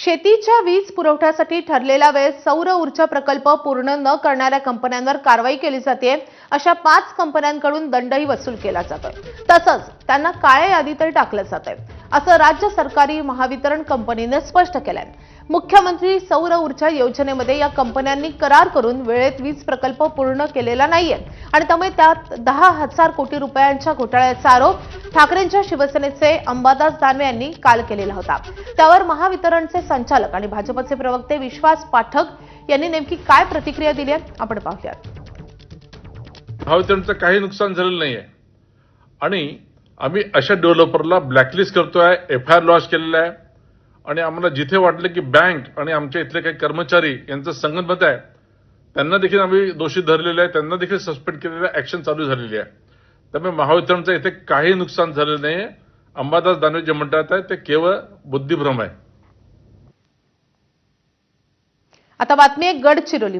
शेतीच्या वीज पुरवठ्यासाठी ठरलेला वेळ सौर ऊर्जा प्रकल्प पूर्ण न करणाऱ्या कंपन्यांवर कारवाई केली जाते। अशा 5 कंपन्यांकडून दंडही वसूल केला जातो। तसंच त्यांना काळ्या यादीतही टाकलं जातंय, असं राज्य सरकारी महावितरण कंपनीने स्पष्ट केलंय। मुख्यमंत्री सौर ऊर्जा योजनेमध्ये या कंपन्यांनी करार करून वेळेत वीज प्रकल्प पूर्ण केलेला नाहीये आणि त्यामुळे त्यात 10,000 कोटी रुपयांच्या घोटाळ्याचा आरोप ठाकरेंच्या शिवसेनेचे अंबादास दानवे यांनी काल केलेला होता। त्यावर महावितरणचे संचालक आणि भाजपचे प्रवक्ते विश्वास पाठक यांनी नेमकी काय प्रतिक्रिया दिली आहे आपण पाहूयात। महावितरणचं काही नुकसान झालेलं नाहीये आणि आम्ही अशा डेव्हलपरला ब्लॅकलिस्ट करतोय, एफआयआर लॉन्च केलेला आहे आणि आम्हाला जिथे वाटलं की बँक आणि आमच्या इथले काही कर्मचारी यांचं संगनमत आहे त्यांना देखील आम्ही दोषी धरलेले आहे, त्यांना देखील सस्पेंड केलेलं ऍक्शन चालू झालेली आहे। त्यामुळे महावितरणचं इथे काही नुकसान झालेलं नाहीये। अंबादास दानवे जे म्हणतात आहे ते केवळ बुद्धिभ्रम आहे। आता बातमी आहे गडचिरोली।